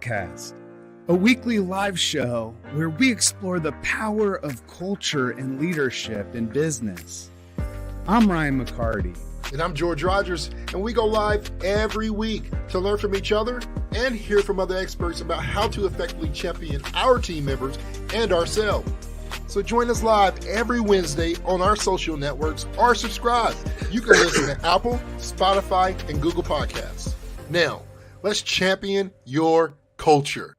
Podcast, a weekly live show where we explore the power of culture and leadership in business. I'm Ryan McCarty. And I'm George Rogers, and we go live every week to learn from each other and hear from other experts about how to effectively champion our team members and ourselves. So join us live every Wednesday on our social networks or subscribe. You can listen to Apple, Spotify, and Google Podcasts. Now, let's champion your culture.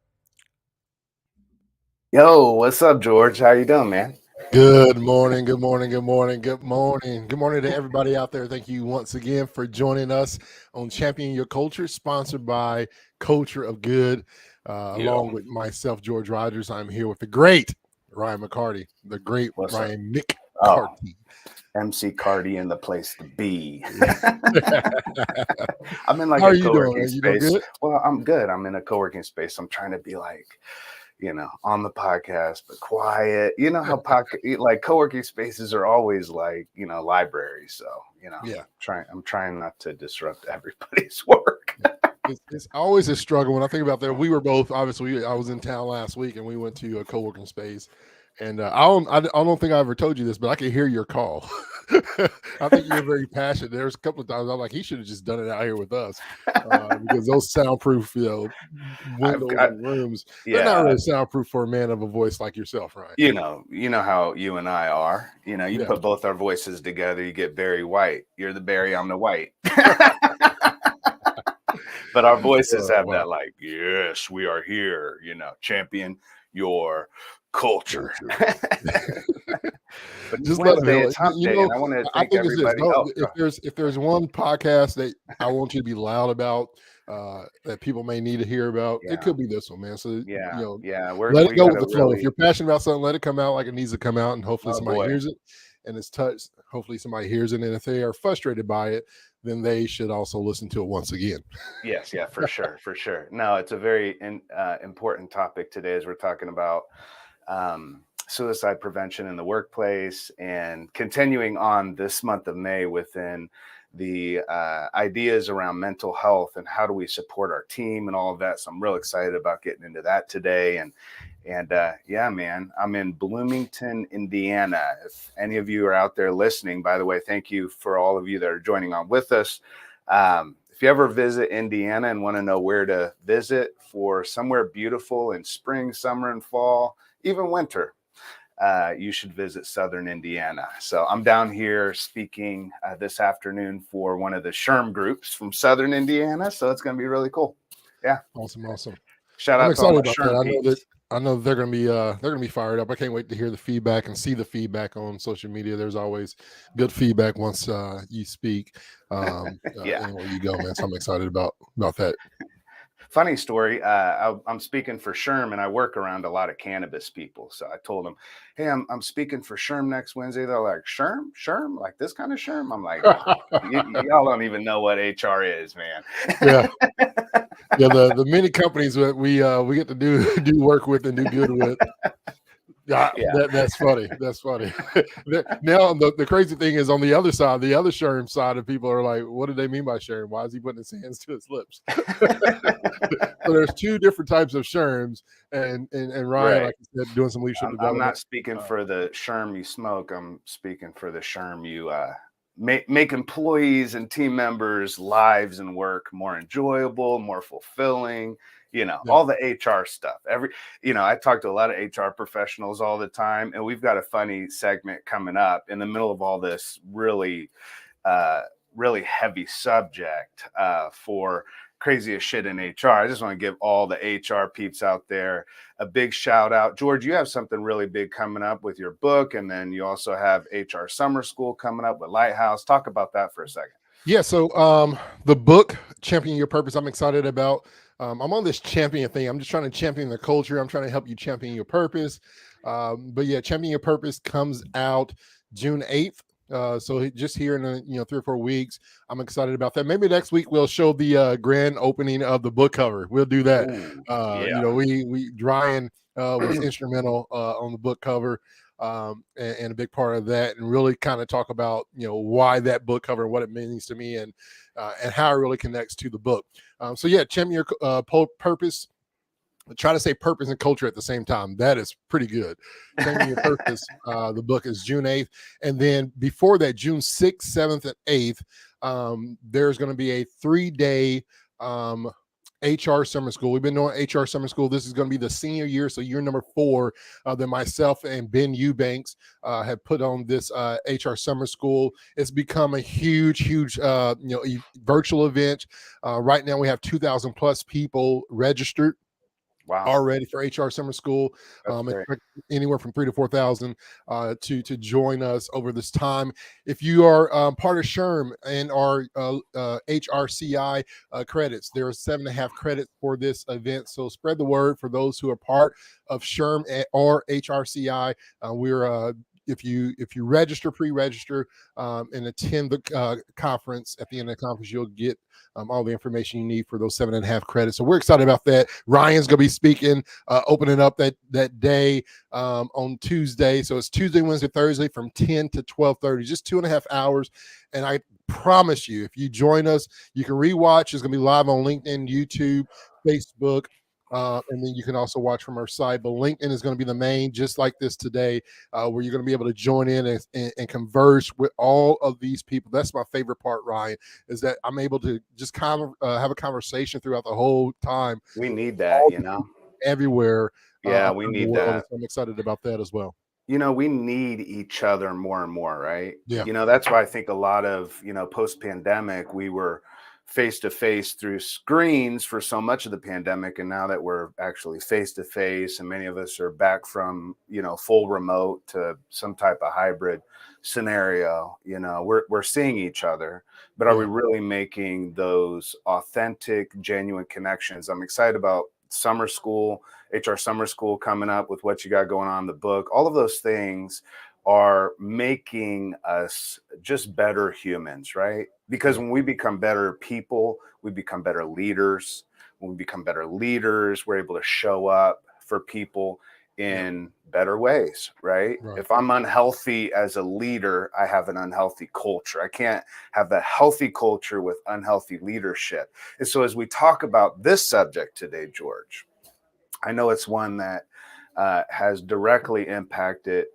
Yo, what's up, George? How you doing, man? Good morning, good morning, good morning, good morning. Good morning to everybody out there. Thank you once again for joining us on Champion Your Culture, sponsored by Culture of Good. Along with myself, George Rogers, I'm here with the great Ryan McCarty, the great What's Ryan Nick Oh, Carty. MC Carty in the place to be. I'm in like How are a you co-working doing? You doing space. good? Well, I'm good. I'm in a co-working space. I'm trying to be like, on the podcast, but quiet. You know how co-working spaces are always like, libraries. So, Yeah. I'm trying not to disrupt everybody's work. It's always a struggle when I think about that. We were both, obviously, I was in town last week and we went to a co-working space. And I don't think I ever told you this, but I could hear your call. I think you're very passionate. There's a couple of times I'm like, he should have just done it out here with us, because those soundproof, windows and rooms, they're not really soundproof for a man of a voice like yourself, right? You know how you and I are. You put both our voices together, you get Barry White. You're the Barry, I'm the White. But our voices have that, like, yes, we are here. Champion your culture. But Just Wednesday, it's hump day, and I want to thank everybody. If there's one podcast that I want you to be loud about, that people may need to hear about, it could be this one, man. So let it go with the flow. If you're passionate about something, let it come out like it needs to come out, and hopefully somebody hears it and it's touched. Hopefully somebody hears it, and if they are frustrated by it, then they should also listen to it once again. Yes, for sure. No, it's a very important topic today, as we're talking about suicide prevention in the workplace, and continuing on this month of May within the ideas around mental health and how do we support our team and all of that. So I'm real excited about getting into that today. And man, I'm in Bloomington, Indiana. If any of you are out there listening, by the way, thank you for all of you that are joining on with us. If you ever visit Indiana and want to know where to visit for somewhere beautiful in spring, summer, and fall, even winter, you should visit Southern Indiana. So I'm down here speaking this afternoon for one of the SHRM groups from Southern Indiana. So it's going to be really cool. Yeah. Awesome. Shout I'm out to all excited my about SHRM that. I know they're going to be fired up. I can't wait to hear the feedback and see the feedback on social media. There's always good feedback once you speak. Anywhere you go, man. So I'm excited about that. Funny story. I'm speaking for SHRM, and I work around a lot of cannabis people. So I told them, hey, I'm speaking for SHRM next Wednesday. They're like, SHRM? Like this kind of SHRM? I'm like, y'all don't even know what HR is, man. Yeah. The many companies that we get to do work with and do good with. That's funny. Now the crazy thing is, on the other side, the other SHRM side of people are like, what do they mean by SHRM? Why is he putting his hands to his lips? So there's two different types of SHRMs, and Ryan, Right. like you said, doing some leadership development. I'm not speaking for the SHRM you smoke. I'm speaking for the SHRM you make employees and team members' lives and work more enjoyable, more fulfilling. All the HR stuff. I talk to a lot of HR professionals all the time, and we've got a funny segment coming up in the middle of all this really heavy subject for craziest shit in HR. I just want to give all the HR peeps out there a big shout out. George, you have something really big coming up with your book, and then you also have HR Summer School coming up with Lighthouse. Talk about that for a second. Yeah, so the book, Champion Your Purpose, I'm excited about. I'm on this champion thing. I'm just trying to champion the culture. I'm trying to help you champion your purpose. But yeah, Champion Your Purpose comes out June 8th. So just here in 3 or 4 weeks, I'm excited about that. Maybe next week we'll show the grand opening of the book cover. We'll do that. Ryan was instrumental on the book cover. And a big part of that, and really kind of talk about why that book cover and what it means to me, and how it really connects to the book. So yeah, Champion Your Purpose try to say purpose and culture at the same time. That is pretty good. Changing Your Purpose. The book is June 8th. And then before that, June 6th, 7th, and 8th, there's going to be a 3-day HR summer school. We've been doing HR summer school. This is going to be the senior year, so year number 4 that myself and Ben Eubanks have put on this HR summer school. It's become a huge virtual event. Right now, we have 2,000 plus people registered. Wow. Already for HR summer school. Expect anywhere from 3,000 to 4,000 to join us over this time. If you are part of SHRM and our HRCI credits, there are 7.5 credits for this event. So spread the word for those who are part of SHRM or HRCI. If you register, pre-register, and attend the conference, at the end of the conference, you'll get all the information you need for those 7.5 credits. So we're excited about that. Ryan's going to be speaking, opening up that day on Tuesday. So it's Tuesday, Wednesday, Thursday from 10 to 12:30, just 2.5 hours. And I promise you, if you join us, you can rewatch. It's going to be live on LinkedIn, YouTube, Facebook. And then you can also watch from our site. But LinkedIn is going to be the main, just like this today, where you're going to be able to join in and converse with all of these people. That's my favorite part, Ryan, is that I'm able to just kind of have a conversation throughout the whole time. We need that, everywhere. Yeah, we need that. So I'm excited about that as well. We need each other more and more, right? Yeah. That's why I think a lot of, post-pandemic, we were face-to-face through screens for so much of the pandemic. And now that we're actually face-to-face and many of us are back from, full remote to some type of hybrid scenario, we're seeing each other, but are we really making those authentic, genuine connections? I'm excited about summer school, HR summer school coming up with what you got going on in the book. All of those things are making us just better humans, right? Because when we become better people, we become better leaders. When we become better leaders, we're able to show up for people in better ways, right? If I'm unhealthy as a leader, I have an unhealthy culture. I can't have that healthy culture with unhealthy leadership. And so as we talk about this subject today, George, I know it's one that has directly impacted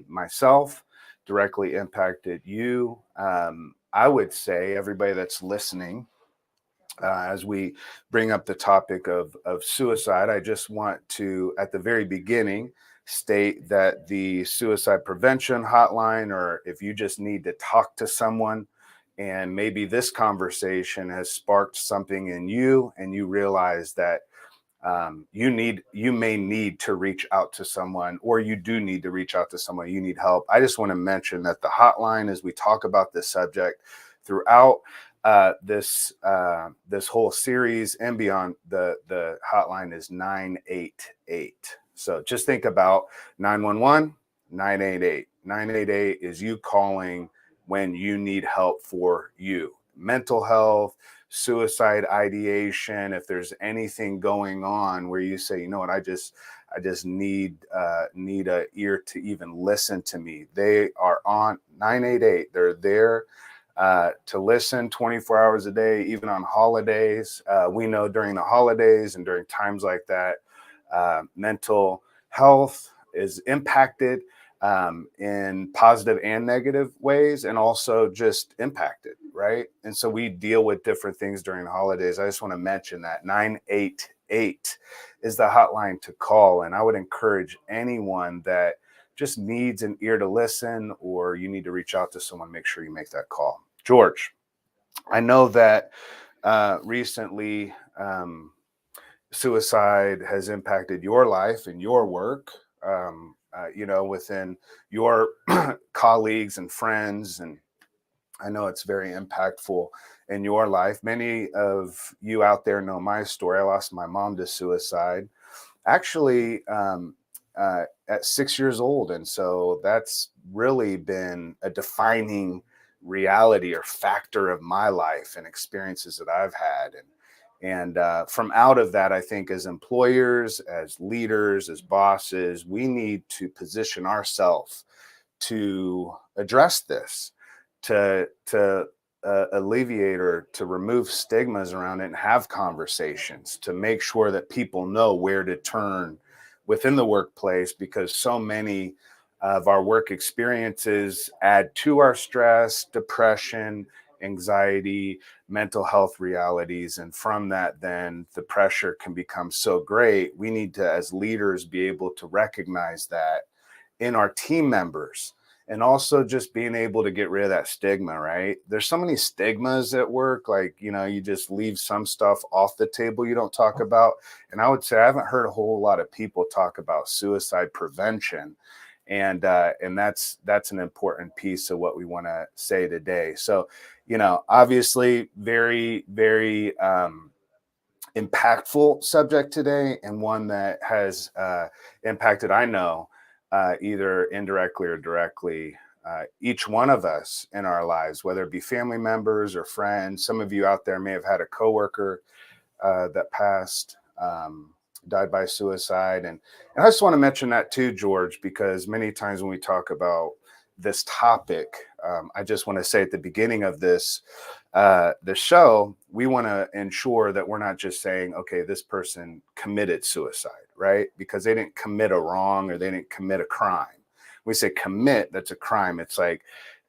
myself, directly impacted you. I would say everybody that's listening, as we bring up the topic of suicide, I just want to, at the very beginning, state that the suicide prevention hotline, or if you just need to talk to someone, and maybe this conversation has sparked something in you, and you realize that you may need to reach out to someone, or you do need to reach out to someone, you need help. I just want to mention that the hotline, as we talk about this subject throughout this whole series and beyond, the hotline is 988. So just think about 911, 988. 988 is you calling when you need help for you. Mental health, suicide ideation, if there's anything going on where you say, you know what, I just need a ear to even listen to me. They are on 988. They're there to listen 24 hours a day, even on holidays. We know during the holidays and during times like that, mental health is impacted in positive and negative ways, and also just impacted, right? And so we deal with different things during the holidays. I just want to mention that 988 is the hotline to call. And I would encourage anyone that just needs an ear to listen, or you need to reach out to someone, make sure you make that call. George, I know that recently suicide has impacted your life and your work, within your colleagues and friends. And I know it's very impactful in your life. Many of you out there know my story. I lost my mom to suicide, actually, at 6 years old. And so that's really been a defining reality or factor of my life and experiences that I've had. And from out of that, I think as employers, as leaders, as bosses, we need to position ourselves to address this, to alleviate or to remove stigmas around it and have conversations to make sure that people know where to turn within the workplace, because so many of our work experiences add to our stress, depression, anxiety, mental health realities. And from that, then the pressure can become so great. We need to, as leaders, be able to recognize that in our team members, and also just being able to get rid of that stigma, right? There's so many stigmas at work, like, you just leave some stuff off the table you don't talk about. And I would say I haven't heard a whole lot of people talk about suicide prevention. And that's an important piece of what we want to say today. So, obviously very, very impactful subject today, and one that has impacted, I know, either indirectly or directly, each one of us in our lives, whether it be family members or friends. Some of you out there may have had a coworker that passed, died by suicide. And I just want to mention that too, George, because many times when we talk about this topic, I just want to say at the beginning of the show, we want to ensure that we're not just saying, okay, this person committed suicide, right? Because they didn't commit a wrong or they didn't commit a crime. We say commit, that's a crime. It's like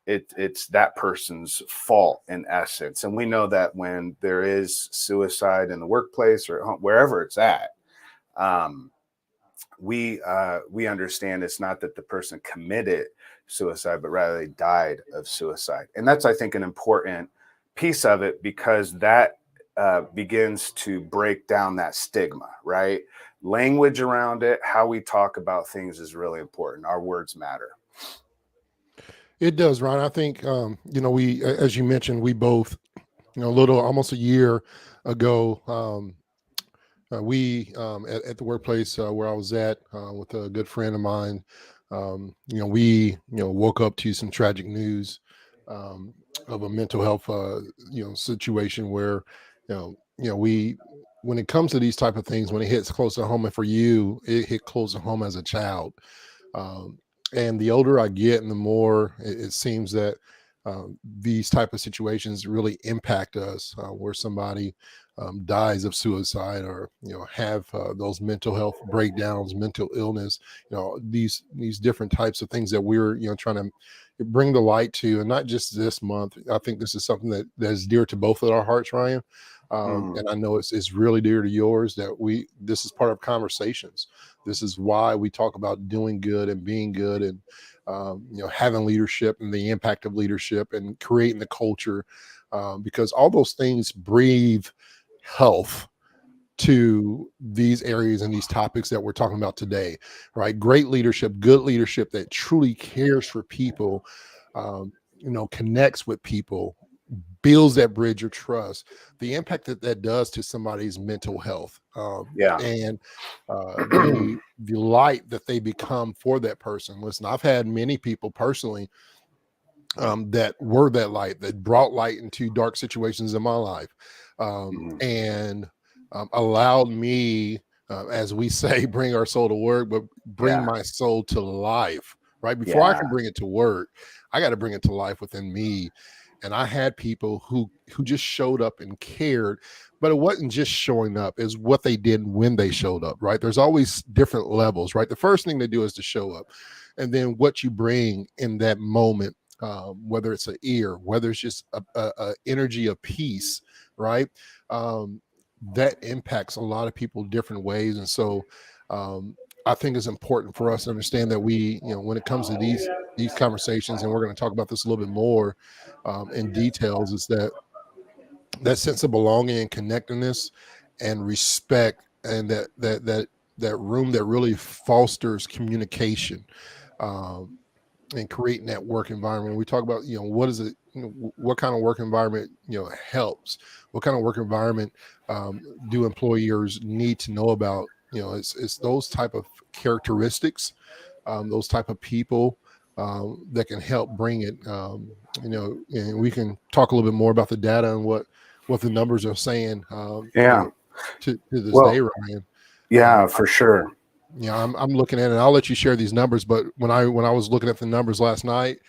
it's that person's fault in essence. And we know that when there is suicide in the workplace or wherever it's at, we understand it's not that the person committed suicide, but rather they died of suicide. And that's, I think, an important piece of it, because that begins to break down that stigma, right? Language around it, how we talk about things is really important. Our words matter. It does, Ron. I think, we, as you mentioned, we both, almost a year ago, we at the workplace where I was at with a good friend of mine, we woke up to some tragic news of a mental health situation where we, when it comes to these type of things, when it hits close to home, and for you it hit close to home as a child, and the older I get and the more it seems that these type of situations really impact us, where somebody dies of suicide, or have those mental health breakdowns, mental illness, these different types of things that we're trying to bring the light to. And not just this month, I think this is something that is dear to both of our hearts, Ryan. And I know it's really dear to yours, that this is part of conversations. This is why we talk about doing good and being good, and having leadership and the impact of leadership and creating the culture, because all those things breathe health to these areas and these topics that we're talking about today, right? Great leadership, good leadership that truly cares for people, connects with people, builds that bridge of trust, the impact that does to somebody's mental health, and the light that they become for that person. Listen, I've had many people personally that were that light, that brought light into dark situations in my life, and allowed me, as we say, bring our soul to work, but bring my soul to life, right? Before I can bring it to work, I got to bring it to life within me. And I had people who just showed up and cared, but it wasn't just showing up, is what they did when they showed up, right? There's always different levels, right? The first thing they do is to show up, and then what you bring in that moment, whether it's an ear, whether it's just a energy of peace, right? That impacts a lot of people different ways. And so I think it's important for us to understand that we, when it comes to these conversations, and we're going to talk about this a little bit more in details, is that sense of belonging and connectedness and respect, and that room that really fosters communication, and creating that work environment. We talk about, what is it, what kind of work environment, helps, what kind of work environment do employers need to know about? It's those type of characteristics, those type of people that can help bring it, and we can talk a little bit more about the data and what the numbers are saying to this day, Ryan. Yeah, for sure. I'm looking at it. I'll let you share these numbers, but when I was looking at the numbers last night,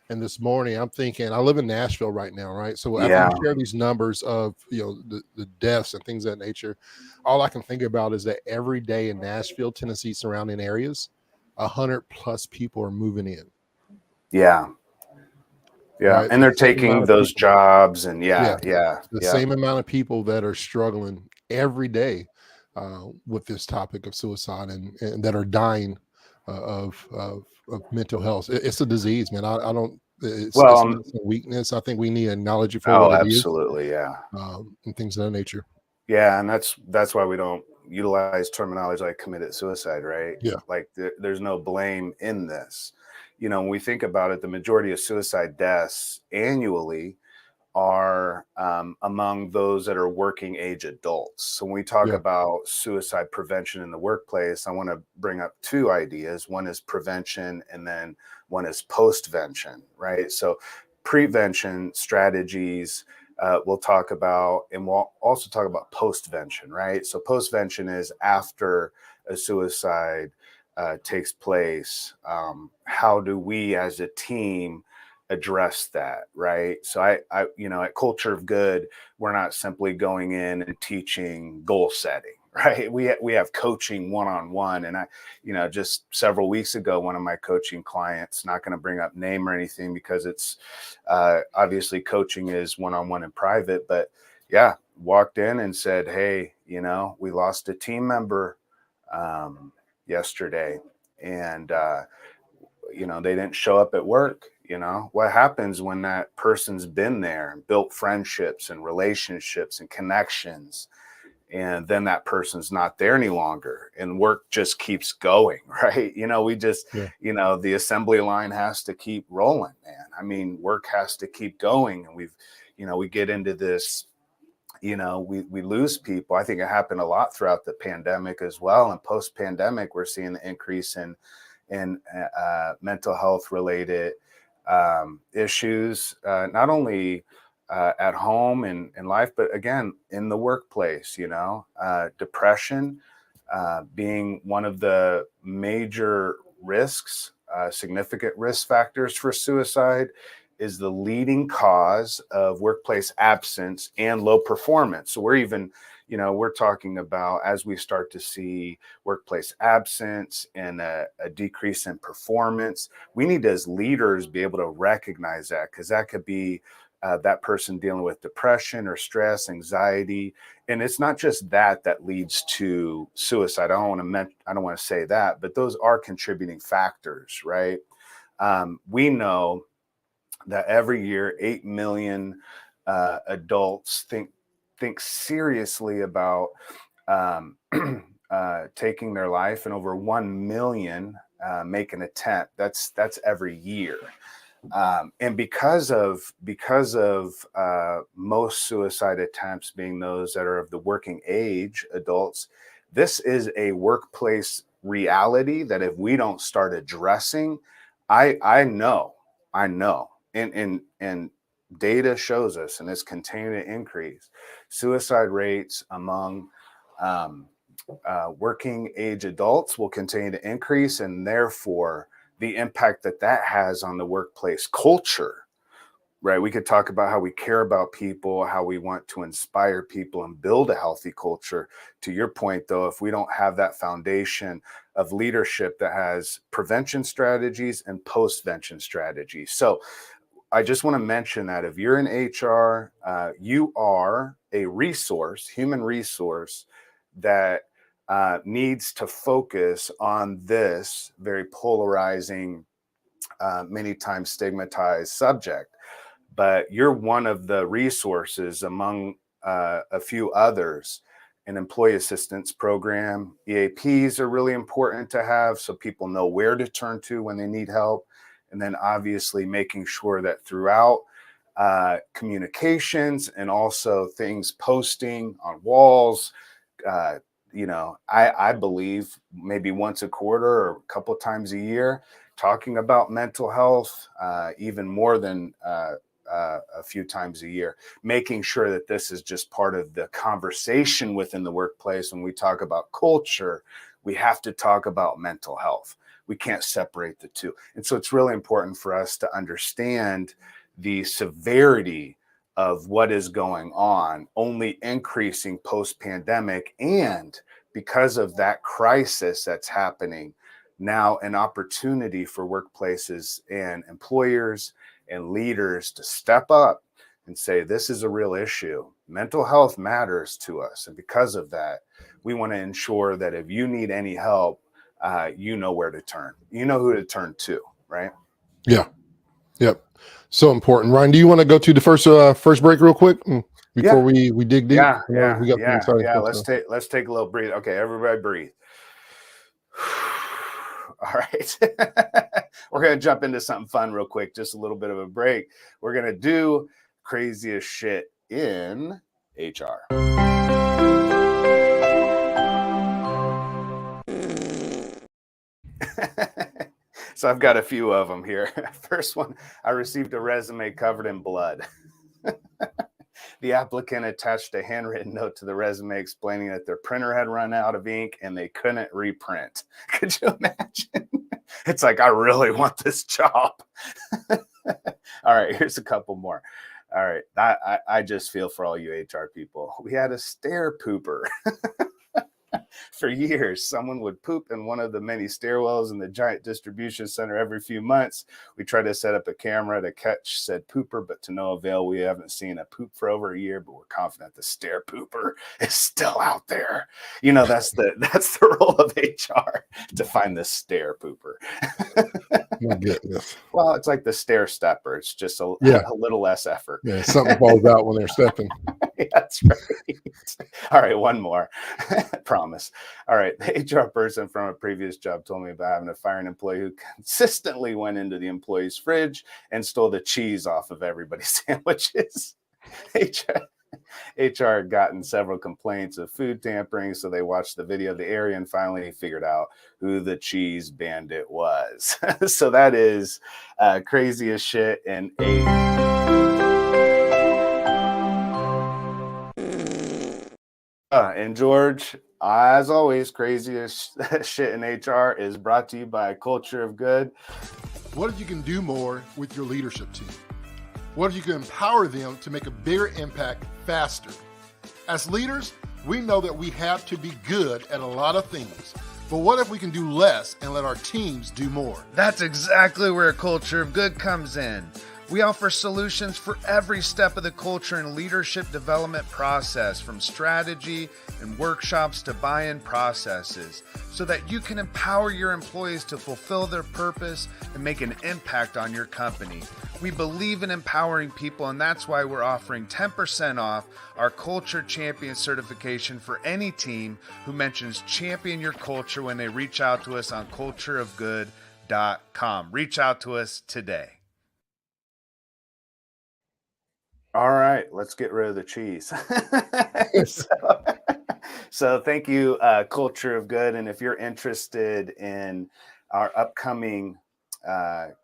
And this morning I'm thinking, I live in Nashville right now, right? So after you Yeah. share these numbers of, the deaths and things of that nature, all I can think about is that every day in Nashville, Tennessee, surrounding areas, 100+ people are moving in. Yeah. Yeah. Right. And The they're same amount taking of those people. jobs and Yeah. yeah. The same amount of people that are struggling every day with this topic of suicide, and that are dying of mental health. It's a disease, man. I don't. Well, It's not a weakness. I think we need to acknowledge it for oh, what it is, absolutely. Yeah. and things of that nature. Yeah. And that's why we don't utilize terminology like committed suicide, right? Yeah. Like there's no blame in this. When we think about it, the majority of suicide deaths annually are among those that are working age adults. So when we talk Yeah. about suicide prevention in the workplace, I want to bring up two ideas. One is prevention, and then one is postvention, right? So prevention strategies we'll talk about, and we'll also talk about postvention, right? So postvention is after a suicide takes place. How do we as a team address that, right? So at Culture of Good, we're not simply going in and teaching goal setting, right? We have coaching one-on-one. And just several weeks ago, one of my coaching clients, not going to bring up name or anything because it's obviously coaching is one-on-one in private, but yeah, walked in and said, hey, we lost a team member yesterday, and they didn't show up at work. What happens when that person's been there and built friendships and relationships and connections, and then that person's not there any longer and work just keeps going, right? We just, Yeah. the assembly line has to keep rolling, man. I mean, work has to keep going. And we get into this, we lose people. I think it happened a lot throughout the pandemic as well. And post-pandemic, we're seeing the increase in mental health related issues, not only at home and in life, but again, in the workplace, depression being one of the major risks, significant risk factors for suicide, is the leading cause of workplace absence and low performance. So we're talking about, as we start to see workplace absence and a decrease in performance, we need to, as leaders, be able to recognize that, because that could be that person dealing with depression or stress, anxiety, and it's not just that leads to suicide. I don't want to say that, but those are contributing factors, right? We know that every year 8 million adults think seriously about taking their life, and over 1 million make an attempt. That's every year. And because of most suicide attempts being those that are of the working age adults, this is a workplace reality that if we don't start addressing, I know, and data shows us, and it's continuing to increase, suicide rates among working age adults will continue to increase, and therefore the impact that has on the workplace culture, right? We could talk about how we care about people, how we want to inspire people and build a healthy culture. To your point, though, if we don't have that foundation of leadership that has prevention strategies and postvention strategies. So I just want to mention that if you're in HR, you are a resource, human resource, that needs to focus on this very polarizing, many times stigmatized subject. But you're one of the resources among a few others. An employee assistance program, EAPs are really important to have so people know where to turn to when they need help. And then obviously making sure that throughout communications and also things posting on walls, I believe maybe once a quarter or a couple of times a year, talking about mental health, even more than a few times a year, making sure that this is just part of the conversation within the workplace. When we talk about culture, we have to talk about mental health. We can't separate the two. And so it's really important for us to understand the severity of what is going on, only increasing post-pandemic. And because of that crisis that's happening now, an opportunity for workplaces and employers and leaders to step up and say, this is a real issue. Mental health matters to us. And because of that, we want to ensure that if you need any help, you know where to turn. You know who to turn to, right? Yeah. Yep. So important. Ryan, do you want to go to the first break real quick before we dig deep? Yeah. Let's take a little breathe. Okay, everybody breathe. All right. We're going to jump into something fun real quick, just a little bit of a break. We're going to do craziest shit in HR. So I've got a few of them here. First one, I received a resume covered in blood. The applicant attached a handwritten note to the resume explaining that their printer had run out of ink and they couldn't reprint. Could you imagine? It's like, I really want this job. All right, here's a couple more. All right, I just feel for all you HR people. We had a stair pooper. For years, someone would poop in one of the many stairwells in the giant distribution center every few months. We tried to set up a camera to catch said pooper, but to no avail. We haven't seen a poop for over a year, but we're confident the stair pooper is still out there. You know, that's the role of HR, to find the stair pooper. My goodness. Well, it's like the stair stepper. It's just a little less effort. Yeah, something falls out when they're stepping. That's right. All right, one more. Promise. All right, the HR person from a previous job told me about having to fire an employee who consistently went into the employee's fridge and stole the cheese off of everybody's sandwiches. HR had gotten several complaints of food tampering, so they watched the video of the area and finally figured out who the cheese bandit was. So that is crazy as shit. And and George, as always, craziest shit in HR is brought to you by Culture of Good. What if you can do more with your leadership team? What if you can empower them to make a bigger impact faster? As leaders, we know that we have to be good at a lot of things. But what if we can do less and let our teams do more? That's exactly where Culture of Good comes in. We offer solutions for every step of the culture and leadership development process, from strategy and workshops to buy-in processes, so that you can empower your employees to fulfill their purpose and make an impact on your company. We believe in empowering people, and that's why we're offering 10% off our Culture Champion certification for any team who mentions Champion Your Culture when they reach out to us on cultureofgood.com. Reach out to us today. All right, let's get rid of the cheese. So thank you, Culture of Good. And if you're interested in our upcoming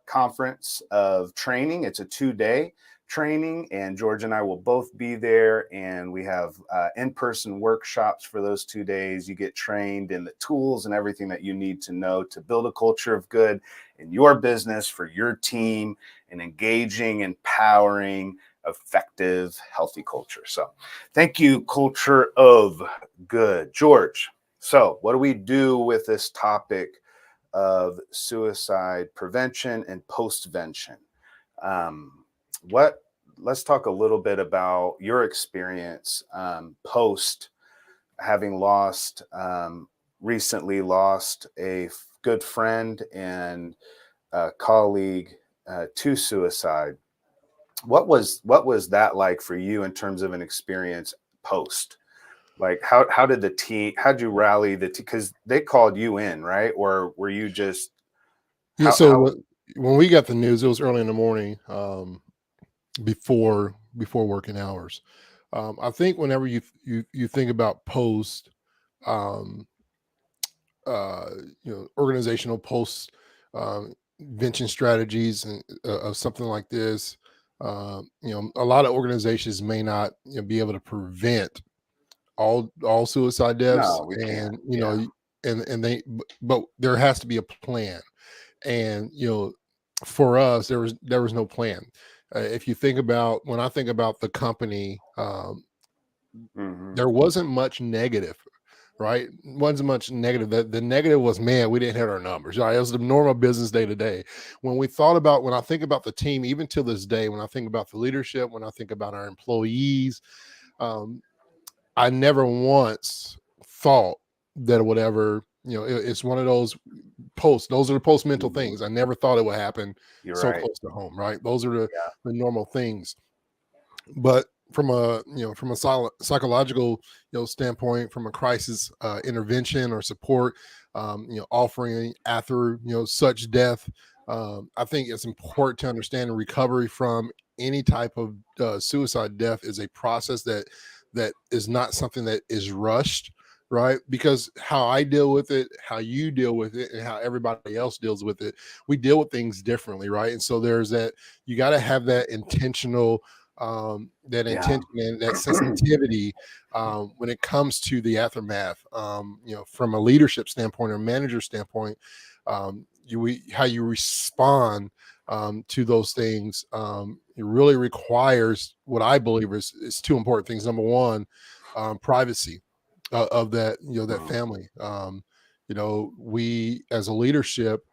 conference of training, it's a 2-day training, and George and I will both be there, and we have in-person workshops for those 2 days. You get trained in the tools and everything that you need to know to build a culture of good in your business, for your team, and engaging, empowering, effective, healthy culture. So thank you, Culture of Good. George, so what do we do with this topic of suicide prevention and postvention? Let's talk a little bit about your experience post having recently lost a good friend and colleague to suicide. What was that like for you in terms of an experience post? Like, how did the team, how'd you rally the team? Because they called you in, right? Or were you just... When we got the news, it was early in the morning, before working hours. I think whenever you think about post, organizational post vention strategies and of something like this, a lot of organizations may not be able to prevent all suicide deaths. No, we and can't. but there has to be a plan. And for us, there was no plan. If you think about, when I think about the company, there wasn't much negative, right? Wasn't much negative. The negative was, man, we didn't hit our numbers. Right? It was the normal business day to day. When I think about the team, even to this day, when I think about the leadership, when I think about our employees, I never once thought that it would ever, it's one of those those are the post mental things. I never thought it would happen close to home, right? Those are the normal things. But from a psychological standpoint, from a crisis intervention or support, offering after such death, I think it's important to understand the recovery from any type of suicide death is a process that is not something that is rushed, right? Because how I deal with it, how you deal with it, and how everybody else deals with it, we deal with things differently, right? And so there's that, you got to have that intentional intention and that sensitivity when it comes to the aftermath, from a leadership standpoint or manager standpoint, how you respond to those things. It really requires what I believe is two important things. Number one, privacy of that, that family. We as a leadership,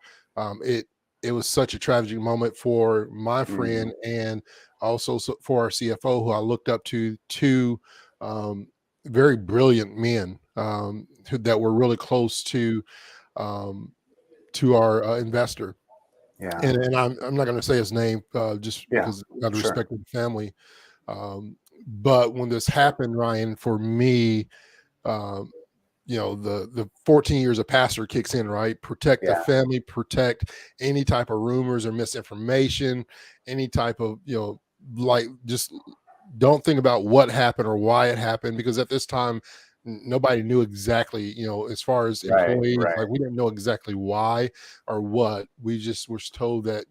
it was such a tragic moment for my friend and also for our CFO, who I looked up to, two very brilliant men that were really close to our investor. Yeah. And I'm not going to say his name just because out of respect of the family. But when this happened, Ryan, for me, the 14 years of pastor kicks in, right? Protect the family, protect any type of rumors or misinformation, any type of, just don't think about what happened or why it happened, because at this time, nobody knew exactly, as far as employees, like we didn't know exactly why or what. We just were told that,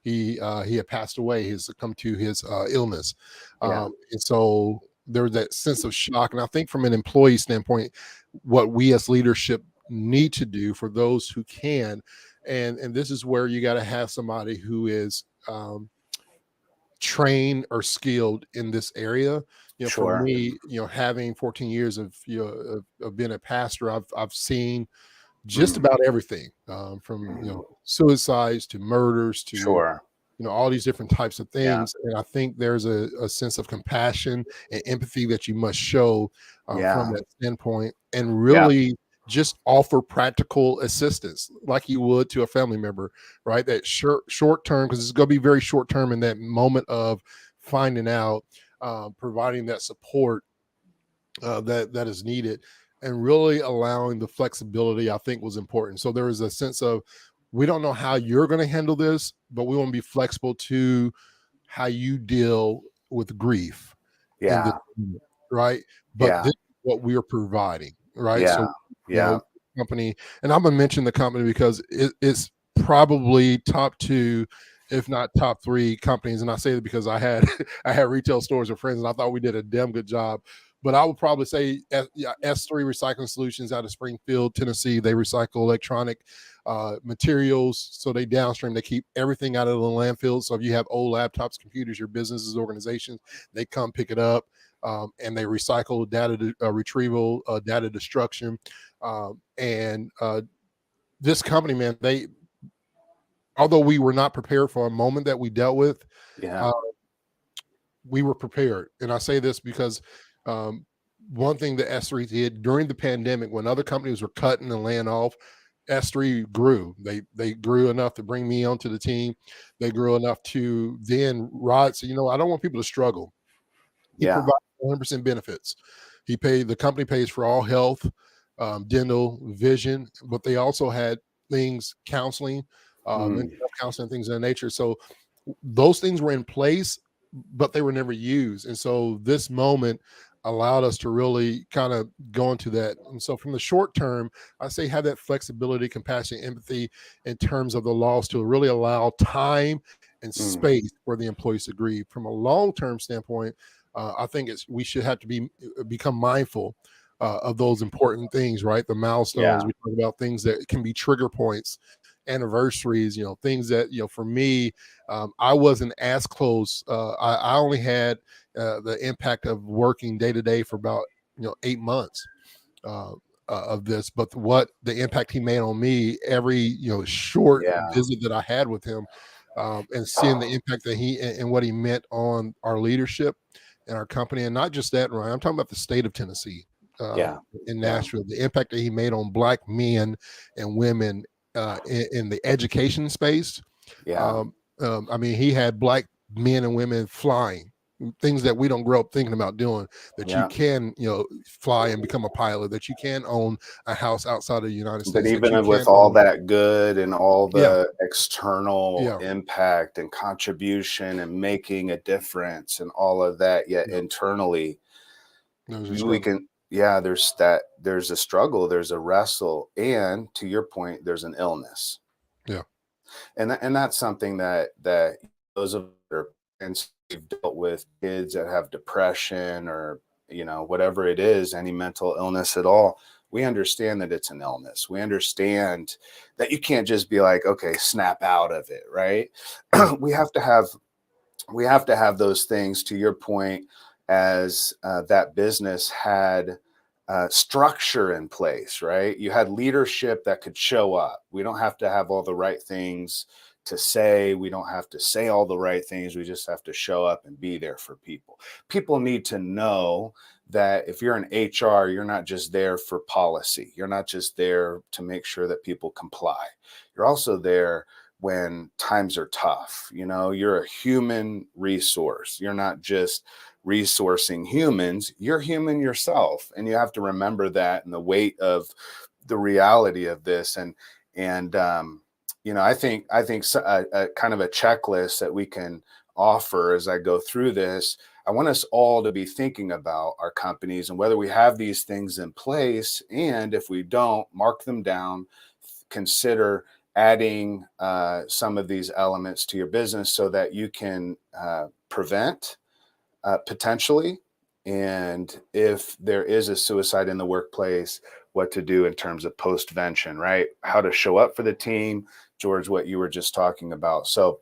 he had passed away. He succumbed to his illness. And so there was that sense of shock. And I think from an employee standpoint, what we as leadership need to do for those who can, and this is where you got to have somebody who is trained or skilled in this area. For me, having 14 years of being a pastor, I've seen just about everything, from suicides to murders to all these different types of things. And I think there's a sense of compassion and empathy that you must show from that standpoint, and really just offer practical assistance like you would to a family member, right? That short term, because it's going to be very short term in that moment of finding out, providing that support that is needed, and really allowing the flexibility, I think, was important. So there was a sense of, we don't know how you're going to handle this, but we want to be flexible to how you deal with grief. Right. But this is what we're providing. Right. So, company, and I'm going to mention the company because it's probably top two, if not top three companies. And I say that because I had retail stores with friends, and I thought we did a damn good job. But I would probably say S3 Recycling Solutions out of Springfield, Tennessee. They recycle electronic materials. So they downstream, they keep everything out of the landfill. So if you have old laptops, computers, your businesses, organizations, they come pick it up, and they recycle data retrieval, data destruction. And this company, man, although we were not prepared for a moment that we dealt with, we were prepared. And I say this because one thing that S3 did during the pandemic, when other companies were cutting and laying off, S3 grew. They grew enough to bring me onto the team. They grew enough to then Rod said, I don't want people to struggle. He provides 100% benefits. The company pays for all health, dental, vision, but they also had things, counseling, mental health counseling, things of that nature. So those things were in place, but they were never used. And so this moment allowed us to really kind of go into that. And so from the short term, I say have that flexibility, compassion, empathy in terms of the loss to really allow time and space for the employees to grieve. From a long-term standpoint, I think we should have to become mindful of those important things, right? The milestones. Yeah. We talk about things that can be trigger points, anniversaries, things that, for me, I wasn't as close. I only had the impact of working day to day for about 8 months uh, of this, but what the impact he made on me, every short Yeah. visit that I had with him, and seeing the impact that he and what he meant on our leadership and our company, and not just that, Ryan. I'm talking about the state of Tennessee, Yeah. in Yeah. Nashville, the impact that he made on Black men and women in the education space. Yeah. I mean, he had Black men and women flying, things that we don't grow up thinking about doing, that you Yeah. can, fly and become a pilot, that you can own a house outside of the United But States, that you even with can all own. that good and all Yeah, the external yeah, impact and contribution and making a difference and all of that, yet yeah. internally, There's a we struggle. can, there's a struggle, there's a wrestle, and to your point, there's an illness. Yeah, And that's something that those of our parents who've dealt with kids that have depression or whatever it is, any mental illness at all, we understand that it's an illness. We understand that you can't just be like, okay, snap out of it, right? yeah, we have to have those things, to your point, as that business had structure in place, right? You had leadership that could show up. We don't have to have all the right things to say. We don't have to say all the right things. We just have to show up and be there for people. People need to know that if you're in HR, you're not just there for policy. You're not just there to make sure that people comply. You're also there when times are tough. You're a human resource. You're not just resourcing humans, you're human yourself, and you have to remember that, and the weight of the reality of this. And I think a kind of a checklist that we can offer as I go through this. I want us all to be thinking about our companies and whether we have these things in place, and if we don't, mark them down, consider adding some of these elements to your business so that you can prevent potentially, and if there is a suicide in the workplace, what to do in terms of postvention, right? How to show up for the team, George, what you were just talking about. So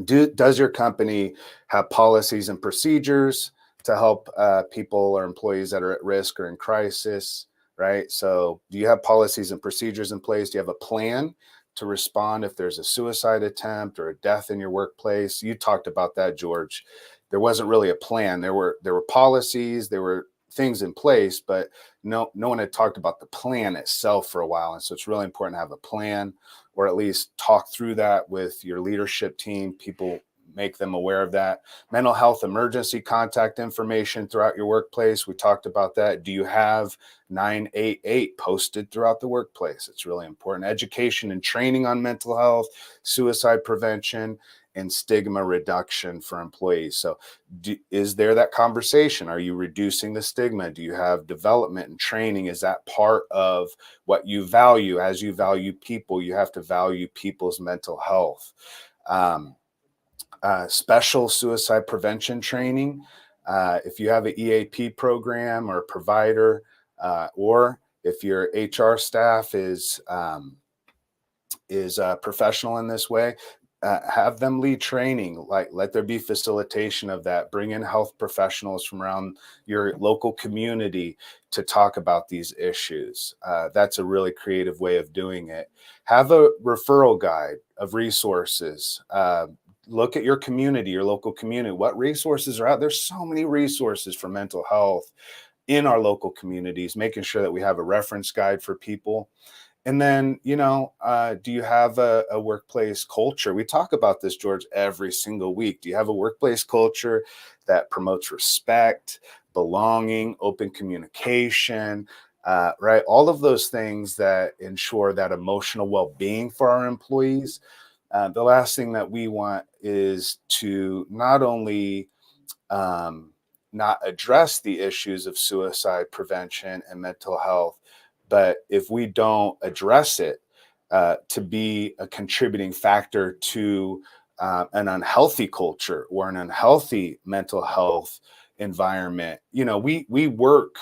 does your company have policies and procedures to help people or employees that are at risk or in crisis, right? So do you have policies and procedures in place? Do you have a plan to respond if there's a suicide attempt or a death in your workplace? You talked about that, George. There wasn't really a plan. There were policies, there were things in place, but no one had talked about the plan itself for a while. And so it's really important to have a plan, or at least talk through that with your leadership team. People, make them aware of that. Mental health emergency contact information throughout your workplace. We talked about that. Do you have 988 posted throughout the workplace? It's really important. Education and training on mental health, suicide prevention, and stigma reduction for employees. So is there that conversation? Are you reducing the stigma? Do you have development and training? Is that part of what you value? As you value people, you have to value people's mental health. Special suicide prevention training. If you have an EAP program or a provider, or if your HR staff is professional in this way, have them lead training. Like, let there be facilitation of that. Bring in health professionals from around your local community to talk about these issues. That's a really creative way of doing it. Have a referral guide of resources. Look at your community, your local community. What resources are out? There's so many resources for mental health in our local communities, making sure that we have a reference guide for people. And then, do you have a workplace culture? We talk about this, George, every single week. Do you have a workplace culture that promotes respect, belonging, open communication, right? All of those things that ensure that emotional well-being for our employees. The last thing that we want is to not only not address the issues of suicide prevention and mental health, but if we don't address it, to be a contributing factor to an unhealthy culture or an unhealthy mental health environment. We work,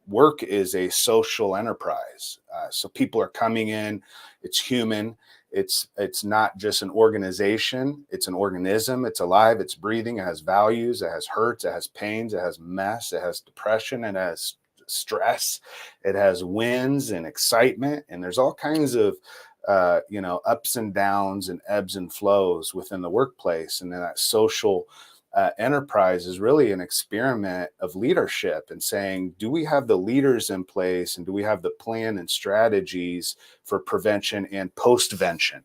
work is a social enterprise. So people are coming in, it's human. It's not just an organization, it's an organism, it's alive, it's breathing, it has values, it has hurts, it has pains, it has mess, it has depression, it has stress, it has wins and excitement, and there's all kinds of ups and downs and ebbs and flows within the workplace. And then that social enterprise is really an experiment of leadership and saying, do we have the leaders in place, and do we have the plan and strategies for prevention and postvention,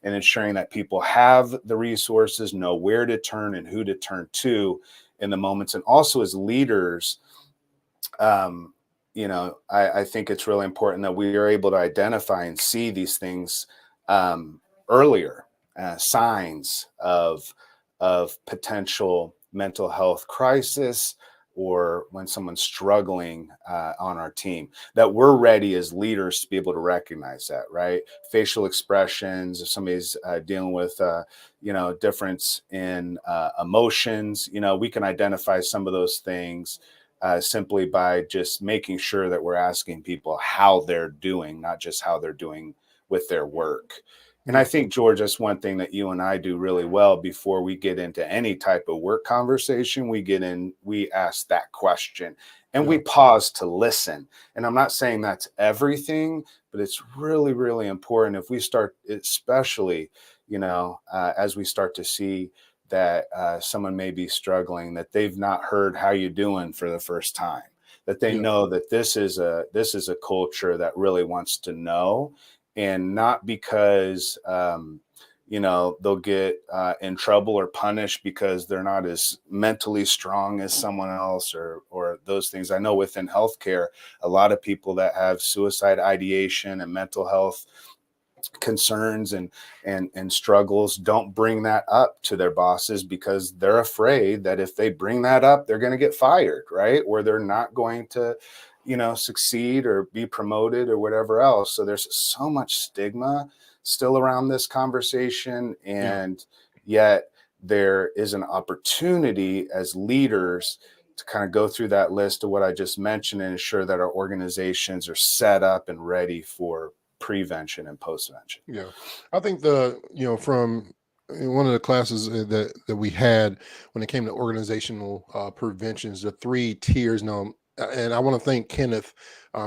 and ensuring that people have the resources, know where to turn and who to turn to in the moments. And also as leaders, I think it's really important that we are able to identify and see these things earlier, signs of potential mental health crisis, or when someone's struggling on our team, that we're ready as leaders to be able to recognize that, right? Facial expressions, if somebody's dealing with, difference in emotions, we can identify some of those things simply by just making sure that we're asking people how they're doing, not just how they're doing with their work. And I think, George, that's one thing that you and I do really well before we get into any type of work conversation. We ask that question, and we pause to listen. And I'm not saying that's everything, but it's really, really important if we start, especially, as we start to see that someone may be struggling, that they've not heard how you doing for the first time, that they know that this is a culture that really wants to know. And not because, they'll get in trouble or punished because they're not as mentally strong as someone else, or those things. I know within healthcare, a lot of people that have suicide ideation and mental health concerns and struggles don't bring that up to their bosses, because they're afraid that if they bring that up, they're going to get fired, right? Or they're not going to succeed or be promoted or whatever else. So there's so much stigma still around this conversation. And yet there is an opportunity as leaders to kind of go through that list of what I just mentioned and ensure that our organizations are set up and ready for prevention and postvention. Yeah. I think from one of the classes that we had when it came to organizational preventions, the 3 tiers. Now, and I want to thank Kenneth.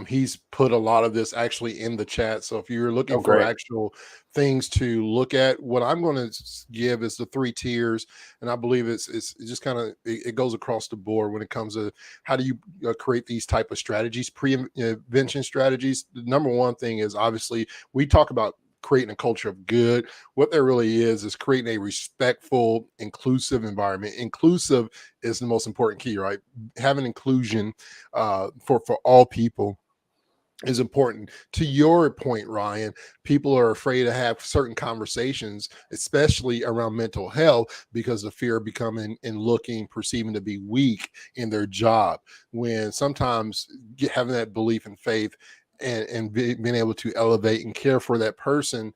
He's put a lot of this actually in the chat. So if you're looking for actual things to look at, what I'm going to give is the 3 tiers. And I believe it's just kind of, it goes across the board when it comes to how do you create these type of strategies, prevention strategies. The number one thing is, obviously, we talk about creating a culture of good. What that really is creating a respectful, inclusive environment. Inclusive is the most important key, right? Having inclusion for all people is important. To your point, Ryan, people are afraid to have certain conversations, especially around mental health, because of fear of becoming and perceiving to be weak in their job. When sometimes having that belief and faith and being able to elevate and care for that person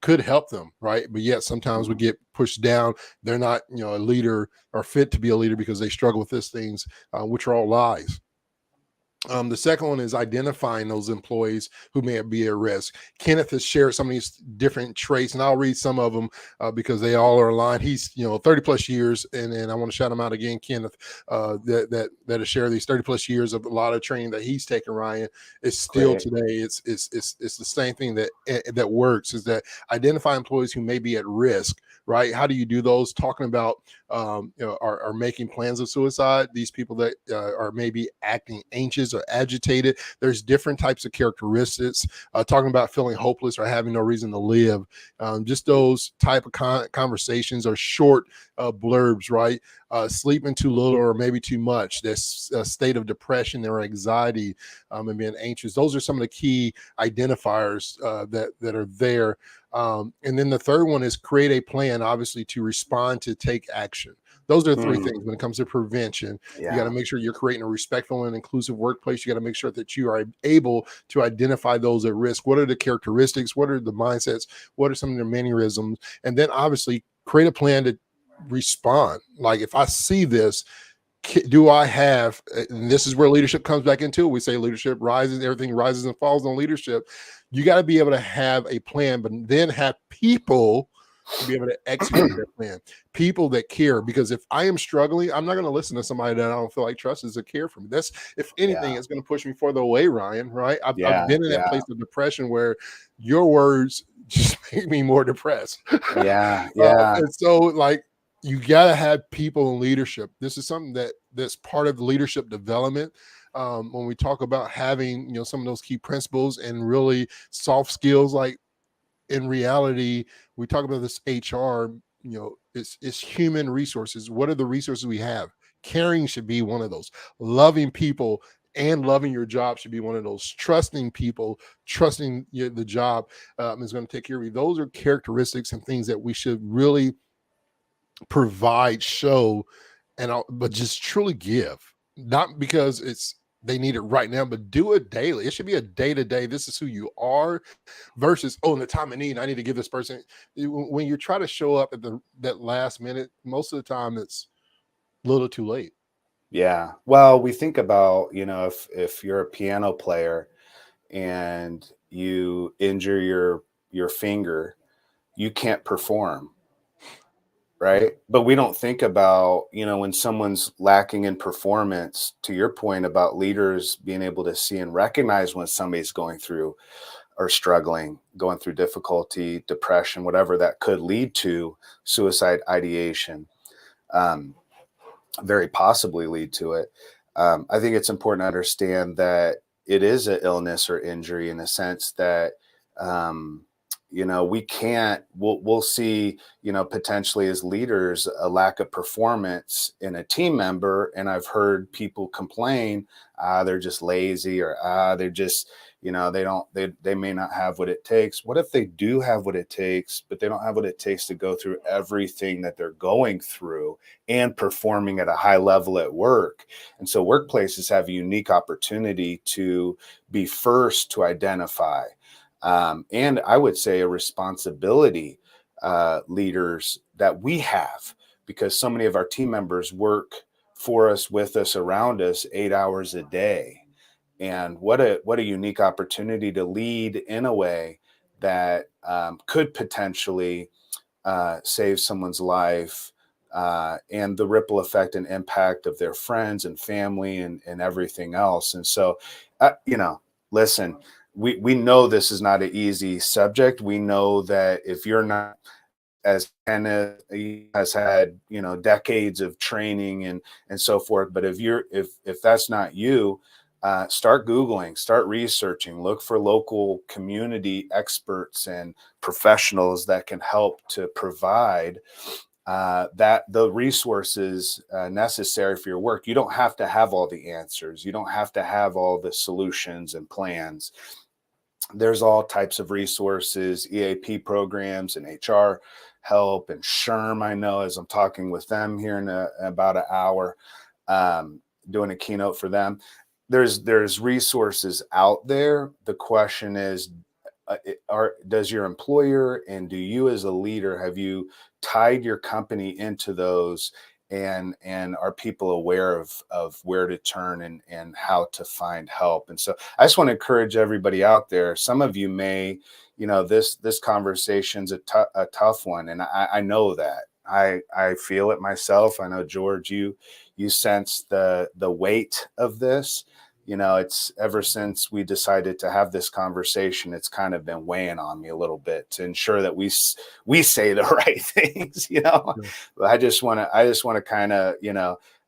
could help them, right? But yet sometimes we get pushed down. They're not, a leader or fit to be a leader because they struggle with these things, which are all lies. The second one is identifying those employees who may be at risk. Kenneth has shared some of these different traits, and I'll read some of them because they all are aligned. He's 30 plus years, and I want to shout him out again, Kenneth, that has shared these 30 plus years of a lot of training that he's taken. Ryan, is still today. It's the same thing that works, is that identify employees who may be at risk. Right? How do you do those? Talking about are making plans of suicide. These people that are maybe acting anxious or agitated. There's different types of characteristics. Talking about feeling hopeless or having no reason to live. Just those type of conversations are short blurbs, right? Sleeping too little or maybe too much. This state of depression or anxiety and being anxious. Those are some of the key identifiers that are there. And then the third one is create a plan, obviously, to respond, to take action. Those are the 3 things when it comes to prevention. You got to make sure you're creating a respectful and inclusive workplace. You got to make sure that you are able to identify those at risk. What are the characteristics? What are the mindsets? What are some of their mannerisms? And then obviously create a plan to respond. Like, if I see this, do I have, and this is where leadership comes back into it. We say leadership rises, everything rises and falls on leadership. You got to be able to have a plan, but then have people to be able to execute that plan. People that care, because if I am struggling, I'm not going to listen to somebody that I don't feel like trusts to care for me. That's, if anything, Yeah. it's going to push me further away, Ryan. Right? I've Yeah. been in that place of depression where your words just make me more depressed. Yeah. Yeah. And so, like, you got to have people in leadership. This is something that's part of leadership development. When we talk about having, some of those key principles and really soft skills, like, in reality, we talk about this HR, it's human resources. What are the resources we have? Caring should be one of those. Loving people and loving your job should be one of those. Trusting people, trusting the job is going to take care of you. Those are characteristics and things that we should really provide, show, but just truly give. Not because they need it right now, but do it daily. It should be a day-to-day. This is who you are, versus, in the time of need, I need to give this person. When you try to show up at that last minute, most of the time it's a little too late. Yeah. Well, we think about, if you're a piano player and you injure your finger, you can't perform, right? But we don't think about, when someone's lacking in performance, to your point about leaders being able to see and recognize when somebody's going through or struggling, going through difficulty, depression, whatever that could lead to suicide ideation, very possibly lead to it. I think it's important to understand that it is an illness or injury, in the sense that, we can't, we'll see, potentially as leaders, a lack of performance in a team member. And I've heard people complain, they're just lazy, or they're just, they may not have what it takes. What if they do have what it takes, but they don't have what it takes to go through everything that they're going through and performing at a high level at work? And so workplaces have a unique opportunity to be first to identify, and I would say a responsibility, leaders, that we have, because so many of our team members work for us, with us, around us 8 hours a day. And what a unique opportunity to lead in a way that, could potentially save someone's life, and the ripple effect and impact of their friends and family, and everything else. And so, listen, we know this is not an easy subject. We know that if you're not, as Kenneth has had, decades of training and so forth. But if that's not you, start Googling, start researching, look for local community experts and professionals that can help to provide that the resources necessary for your work. You don't have to have all the answers. You don't have to have all the solutions and plans. There's all types of resources, EAP programs and HR help, and SHRM, I know, as I'm talking with them here in about an hour, doing a keynote for them. There's resources out there. The question is, does your employer and do you as a leader, have you tied your company into those, and are people aware of where to turn and how to find help? And so I just want to encourage everybody out there. Some of you may, this conversation's a tough one, and I know that. I feel it myself. I know, George, you sense the weight of this. It's ever since we decided to have this conversation, it's kind of been weighing on me a little bit to ensure that we say the right things. But I just want to kind of,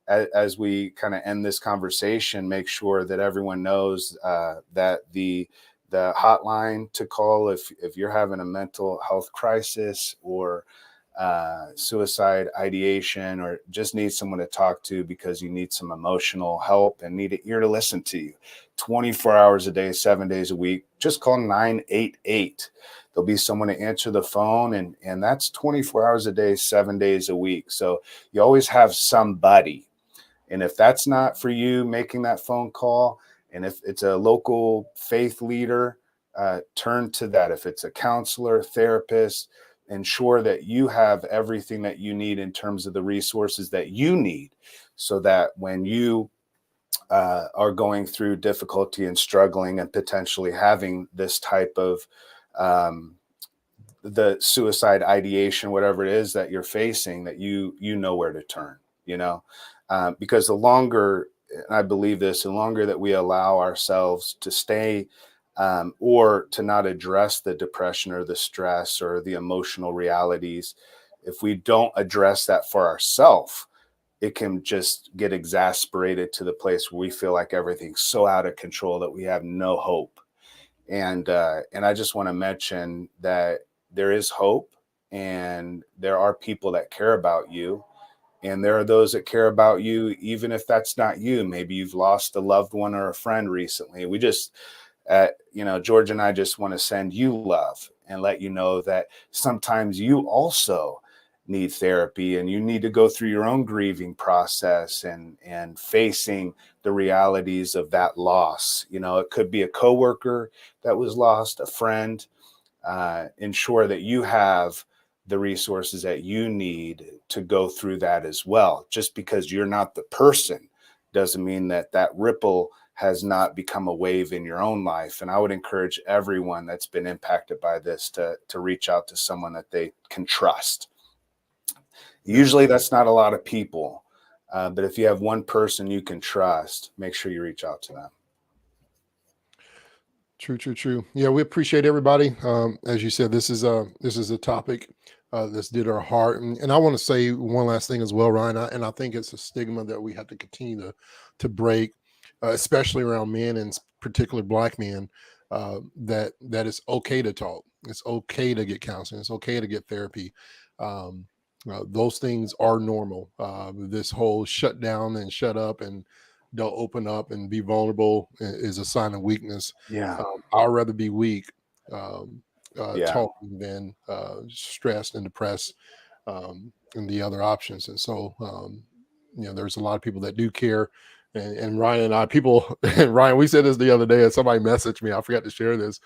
as we kind of end this conversation, make sure that everyone knows that the hotline to call if you're having a mental health crisis, or suicide ideation, or just need someone to talk to because you need some emotional help and need an ear to listen to you 24 hours a day, 7 days a week, just call 988. There'll be someone to answer the phone, and that's 24 hours a day, 7 days a week. So you always have somebody. And if that's not for you making that phone call, and if it's a local faith leader, turn to that. If it's a counselor, therapist, ensure that you have everything that you need in terms of the resources that you need, so that when you are going through difficulty and struggling and potentially having this type of the suicide ideation, whatever it is that you're facing, that you know where to turn, because the longer, and I believe this, the longer that we allow ourselves to stay or to not address the depression or the stress or the emotional realities, if we don't address that for ourselves, it can just get exasperated to the place where we feel like everything's so out of control that we have no hope. And I just want to mention that there is hope, and there are people that care about you, and there are those that care about you, even if that's not you. Maybe you've lost a loved one or a friend recently. We just, George and I just want to send you love and let you know that sometimes you also need therapy, and you need to go through your own grieving process and facing the realities of that loss. It could be a coworker that was lost, a friend. Ensure that you have the resources that you need to go through that as well. Just because you're not the person doesn't mean that ripple has not become a wave in your own life. And I would encourage everyone that's been impacted by this to reach out to someone that they can trust. Usually that's not a lot of people, but if you have one person you can trust, make sure you reach out to them. True. Yeah, we appreciate everybody. As you said, this is a topic that's did our heart, and I want to say one last thing as well, Ryan. And I think it's a stigma that we have to continue to break, especially around men, and particularly Black men. That it's okay to talk. It's okay to get counseling. It's okay to get therapy. Those things are normal. This whole shut down and shut up and don't open up and be vulnerable is a sign of weakness. Yeah. I'd rather be weak talking than stressed and depressed, and the other options. And so, there's a lot of people that do care. And Ryan and I, Ryan, we said this the other day, and somebody messaged me. I forgot to share this,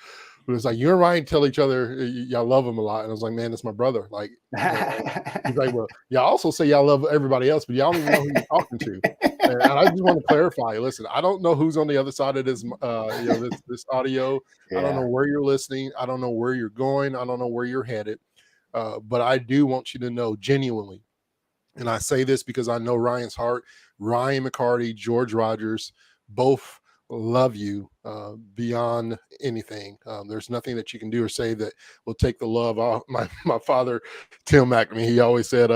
but it's like, you and Ryan tell each other y'all love him a lot. And I was like, man, that's my brother. Like, he's like, well, y'all also say y'all love everybody else, but y'all don't even know who you're talking to. And I just want to clarify. Listen, I don't know who's on the other side of this, this audio. Yeah. I don't know where you're listening. I don't know where you're going. I don't know where you're headed. But I do want you to know genuinely, and I say this because I know Ryan's heart. Ryan McCarty, George Rogers, both love you beyond anything. There's nothing that you can do or say that will take the love off. My father, Tim McNamee, he always said,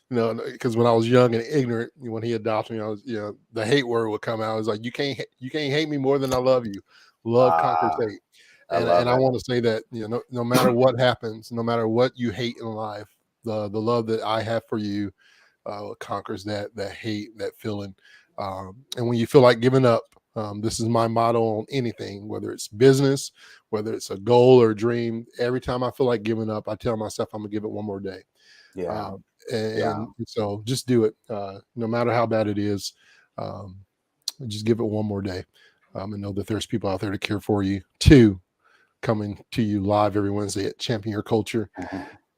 because when I was young and ignorant, when he adopted me, I was, the hate word would come out. I was like, you can't hate me more than I love you. Love conquers hate. And I want to say that, no matter what happens, no matter what you hate in life, the love that I have for you conquers that hate, that feeling. And when you feel like giving up, this is my motto on anything, whether it's business, whether it's a goal or a dream. Every time I feel like giving up, I tell myself I'm gonna give it one more day. Yeah. And so just do it. No matter how bad it is, just give it one more day. And know that there's people out there to care for you too, coming to you live every Wednesday at Champion Your Culture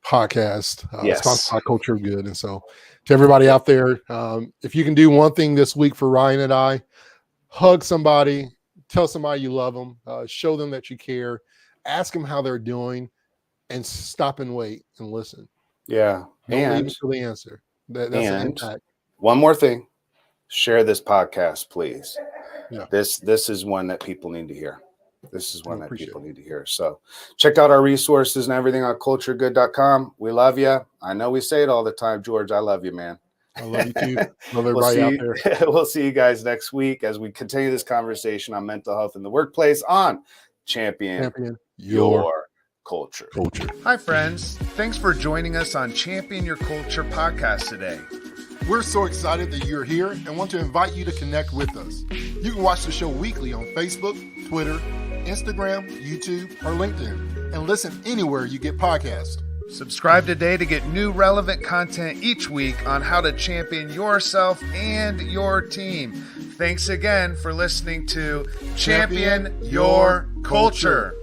podcast, sponsored by Culture Good. And so to everybody out there, if you can do one thing this week for Ryan and I, hug somebody, tell somebody you love them, show them that you care, ask them how they're doing, and stop and wait and listen. Yeah. Don't leave until the answer. That's an impact. One more thing, share this podcast, please. Yeah. This is one that people need to hear. This is one that people need to hear. So check out our resources and everything on culturegood.com. We love you. I know we say it all the time, George. I love you, man. I love you too. Love everybody out there. We'll see you guys next week as we continue this conversation on mental health in the workplace on Champion Your Culture. Hi, friends. Thanks for joining us on Champion Your Culture podcast today. We're so excited that you're here and want to invite you to connect with us. You can watch the show weekly on Facebook, Twitter, Instagram, YouTube, or LinkedIn, and listen anywhere you get podcasts. Subscribe today to get new relevant content each week on how to champion yourself and your team. Thanks again for listening to Champion Your Culture.